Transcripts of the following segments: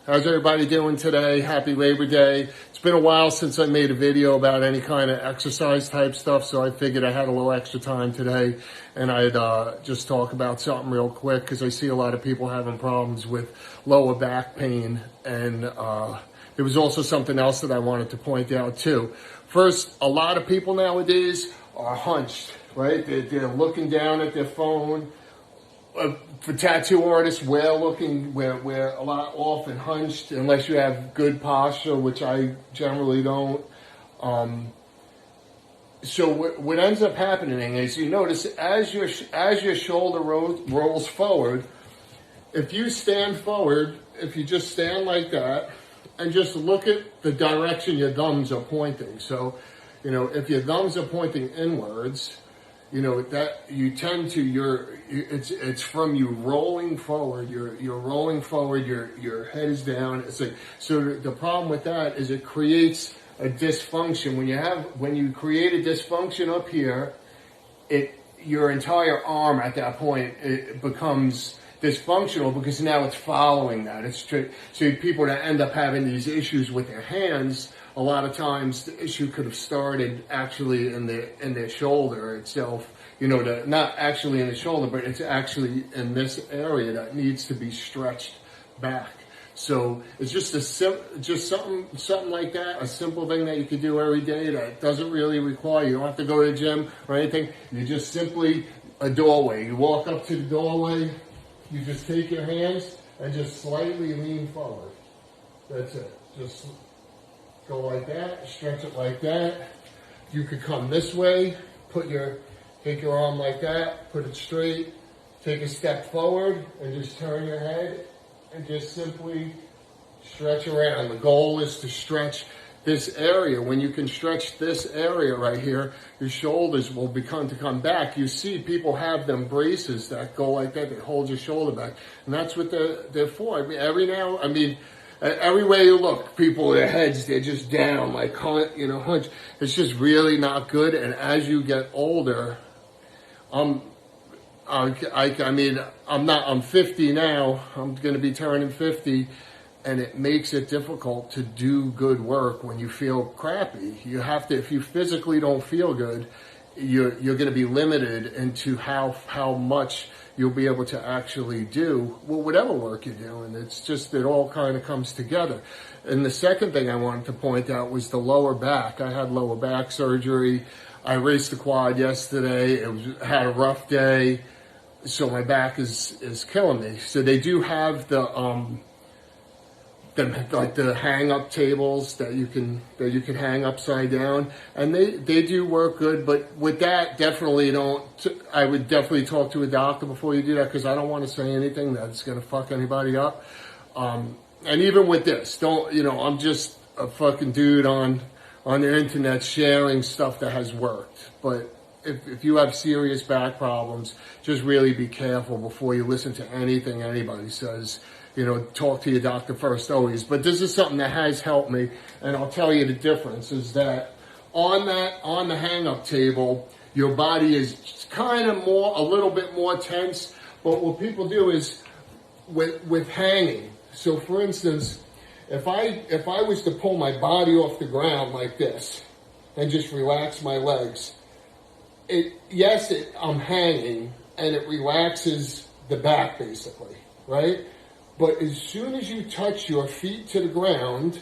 How's everybody doing today? Happy Labor Day. It's been a while since I made a video about any kind of exercise type stuff, so I figured I had a little extra time today and I'd just talk about something real quick because I see a lot of people having problems with lower back pain, and there was also something else that I wanted to point out too. First, a lot of people nowadays are hunched, right? They're looking down at their phone. For tattoo artists, we're a lot often hunched unless you have good posture, which I generally don't. So what ends up happening is, you notice as your shoulder rolls forward, if you stand forward, if you just stand like that and just look at the direction your thumbs are pointing. So, if your thumbs are pointing inwards, that you tend to it's from you rolling forward. You're rolling forward. Your head is down. It's like, so the problem with that is it creates a dysfunction. When you create a dysfunction up here, your entire arm at that point it becomes dysfunctional because now it's following that. So people that end up having these issues with their hands, a lot of times the issue could have started actually in their shoulder itself. Not actually in the shoulder, but it's actually in this area that needs to be stretched back. So it's just something like that, a simple thing that you can do every day that doesn't really require, you don't have to go to the gym or anything. You just simply, a doorway. You walk up to the doorway, you just take your hands and just slightly lean forward. That's it. Just go like that, stretch it like that. You could come this way, take your arm like that, put it straight, take a step forward, and just turn your head and just simply stretch around. The goal is to stretch this area. When you can stretch this area right here, your shoulders will begin to come back. You see people have them braces that go like that, that hold your shoulder back. And that's what they're for. Every way you look, people, their heads, they're just down, like, hunch. It's just really not good. And as you get older, I'm 50 now. I'm going to be turning 50, and it makes it difficult to do good work when you feel crappy. You have to, if you physically don't feel good, you're going to be limited into how much you'll be able to actually do whatever work you're doing. It's just, it all kind of comes together. And the second thing I wanted to point out was the lower back. I had lower back surgery. I raced the quad yesterday. Had a rough day, so my back is killing me. So they do have the hang up tables that you can hang upside down, and they do work good. But with that, I would definitely talk to a doctor before you do that, because I don't want to say anything that's going to fuck anybody up. And even with this, I'm just a fucking dude on the internet sharing stuff that has worked. But if you have serious back problems, just really be careful before you listen to anything anybody says. Talk to your doctor first always. But this is something that has helped me, and I'll tell you the difference is that on the hang-up table, your body is kind of a little bit more tense. But what people do is with hanging. So for instance, if I was to pull my body off the ground like this and just relax my legs, I'm hanging and it relaxes the back basically, right? But as soon as you touch your feet to the ground,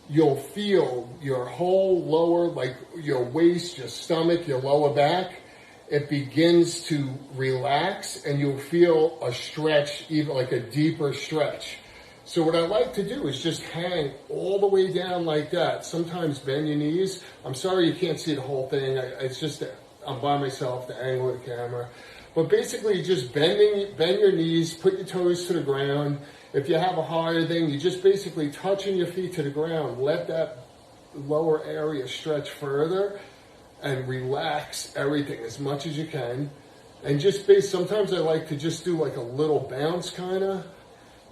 you'll feel your whole lower, like your waist, your stomach, your lower back, it begins to relax, and you'll feel a stretch, even like a deeper stretch. So what I like to do is just hang all the way down like that. Sometimes bend your knees. I'm sorry you can't see the whole thing. It's just that I'm by myself, the angle of the camera. But basically just bend your knees, put your toes to the ground. If you have a higher thing, you just basically touching your feet to the ground. Let that lower area stretch further and relax everything as much as you can. And sometimes I like to just do like a little bounce kind of.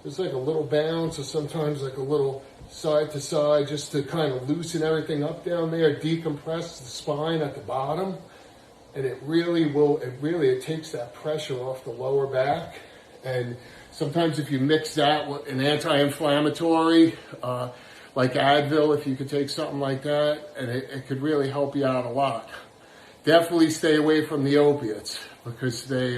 Just like a little bounce, or sometimes like a little side to side, just to kind of loosen everything up down there, decompress the spine at the bottom. And it takes that pressure off the lower back. And Sometimes if you mix that with an anti-inflammatory, like Advil, if you could take something like that, and it could really help you out a lot. Definitely stay away from the opiates, because they,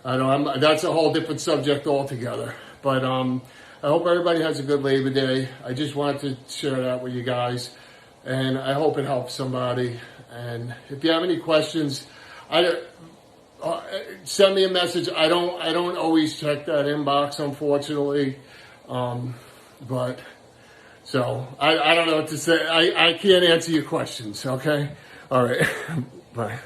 that's a whole different subject altogether. But I hope everybody has a good Labor Day. I just wanted to share that with you guys, and I hope it helps somebody. And if you have any questions, send me a message. I don't always check that inbox, unfortunately. But so I don't know what to say. I can't answer your questions. Okay. All right. Bye.